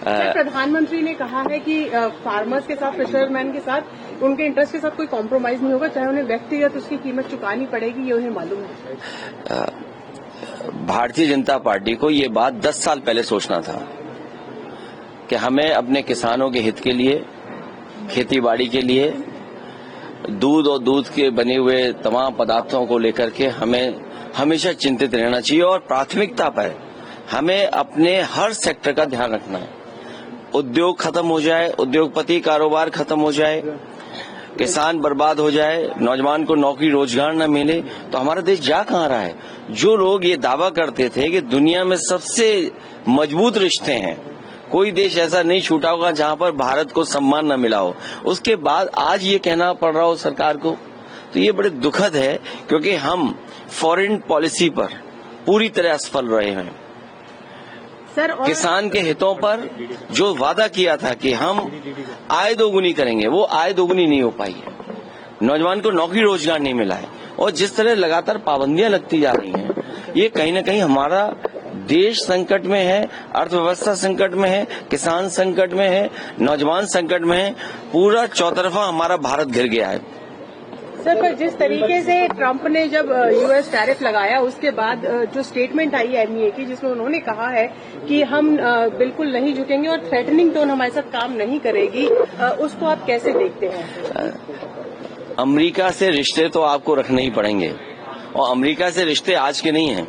प्रधानमंत्री ने कहा है कि फार्मर्स के साथ, फिशरमैन के साथ, उनके इंटरेस्ट के साथ कोई कॉम्प्रोमाइज नहीं होगा, चाहे उन्हें व्यक्तिगत उसकी कीमत चुकानी पड़ेगी, ये उन्हें मालूम है। भारतीय जनता पार्टी को ये बात 10 साल पहले सोचना था कि हमें अपने किसानों के हित के लिए, खेतीबाड़ी के लिए, दूध और दूध के बने हुए तमाम पदार्थों को लेकर के हमें हमेशा चिंतित रहना चाहिए और प्राथमिकता पर हमें अपने हर सेक्टर का ध्यान रखना है। उद्योग खत्म हो जाए, उद्योगपति कारोबार खत्म हो जाए, किसान बर्बाद हो जाए, नौजवान को नौकरी रोजगार न मिले तो हमारा देश जा कहाँ रहा है। जो लोग ये दावा करते थे कि दुनिया में सबसे मजबूत रिश्ते हैं, कोई देश ऐसा नहीं छूटा होगा जहां पर भारत को सम्मान न मिला हो, उसके बाद आज ये कहना पड़ रहा हो सरकार को, तो ये बड़े दुखद है क्योंकि हम फॉरेन पॉलिसी पर पूरी तरह असफल रहे हैं। किसान के हितों पर जो वादा किया था कि हम आय दोगुनी करेंगे, वो आय दोगुनी नहीं हो पाई है। नौजवान को नौकरी रोजगार नहीं मिला है और जिस तरह लगातार पाबंदियां लगती जा रही हैं, ये कहीं न कहीं हमारा देश संकट में है, अर्थव्यवस्था संकट में है, किसान संकट में है, नौजवान संकट में है, पूरा चौतरफा हमारा भारत घिर गया है। सर, पर जिस तरीके से ट्रंप ने जब यूएस टैरिफ लगाया, उसके बाद जो स्टेटमेंट आई एमईए की, जिसमें उन्होंने कहा है कि हम बिल्कुल नहीं झुकेंगे और थ्रेटनिंग टोन हमारे साथ काम नहीं करेगी, उसको आप कैसे देखते हैं? अमेरिका से रिश्ते तो आपको रखने ही पड़ेंगे और अमेरिका से रिश्ते आज के नहीं हैं।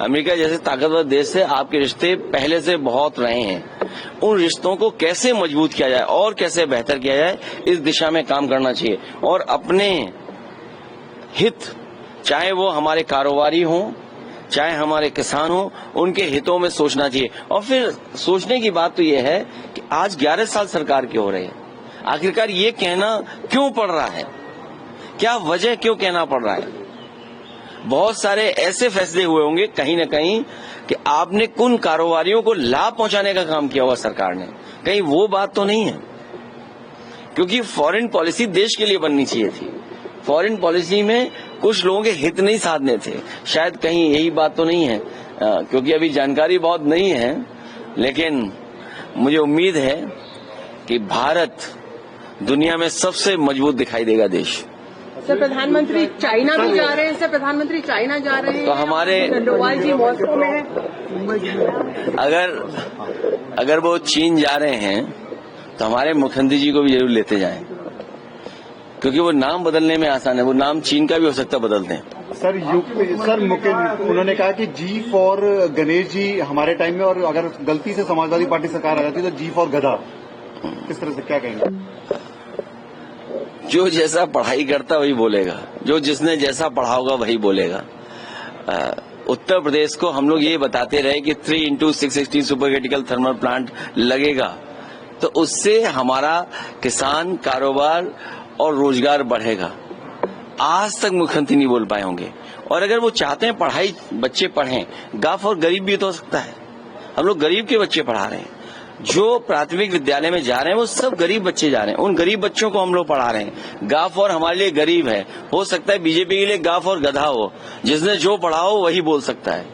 अमेरिका जैसे ताकतवर देश से आपके रिश्ते पहले से बहुत रहे हैं। उन रिश्तों को कैसे मजबूत किया जाए और कैसे बेहतर किया जाए, इस दिशा में काम करना चाहिए और अपने हित, चाहे वो हमारे कारोबारी हों, चाहे हमारे किसान हों, उनके हितों में सोचना चाहिए। और फिर सोचने की बात तो ये है कि आज 11 साल सरकार की हो रही है, आखिरकार ये कहना क्यों पड़ रहा है, क्या वजह क्यों कहना पड़ रहा है। बहुत सारे ऐसे फैसले हुए होंगे कहीं न कहीं कि आपने कुन कारोबारियों को लाभ पहुंचाने का काम किया हुआ सरकार ने, कहीं वो बात तो नहीं है। क्योंकि फॉरेन पॉलिसी देश के लिए बननी चाहिए थी, फॉरेन पॉलिसी में कुछ लोगों के हित नहीं साधने थे, शायद कहीं यही बात तो नहीं है, क्योंकि अभी जानकारी बहुत नहीं है, लेकिन मुझे उम्मीद है कि भारत दुनिया में सबसे मजबूत दिखाई देगा देश। सर, प्रधानमंत्री चाइना भी जा रहे हैं, सर प्रधानमंत्री चाइना जा रहे हैं, तो हमारे डोवाल जी मॉस्को में है। अगर वो चीन जा रहे हैं तो हमारे मुख्यमंत्री जी को भी जरूर लेते जाएं, क्योंकि वो नाम बदलने में आसान है, वो नाम चीन का भी हो सकता है बदल दें। सर उन्होंने कहा कि जी फॉर गणेश जी हमारे टाइम में, और अगर गलती से समाजवादी पार्टी सरकार आ जाती तो जी फॉर गधा, किस तरह से क्या कहेंगे? जो जैसा पढ़ाई करता वही बोलेगा, जो जिसने जैसा पढ़ा होगा वही बोलेगा। उत्तर प्रदेश को हम लोग ये बताते रहे कि 3x616 super critical thermal plant लगेगा, तो उससे हमारा किसान, कारोबार और रोजगार बढ़ेगा। आज तक मुख्यमंत्री नहीं बोल पाए होंगे। और अगर वो चाहते हैं पढ़ाई बच्चे पढ़ें, गाफ और गरीब भी तो हो सकता है। हम लोग गरीब के बच्चे पढ़ा रहे हैं, जो प्राथमिक विद्यालय में जा रहे हैं वो सब गरीब बच्चे जा रहे हैं, उन गरीब बच्चों को हम लोग पढ़ा रहे हैं। गाफ और हमारे लिए गरीब है, हो सकता है बीजेपी के लिए गाफ और गधा हो, जिसने जो पढ़ा हो वही बोल सकता है।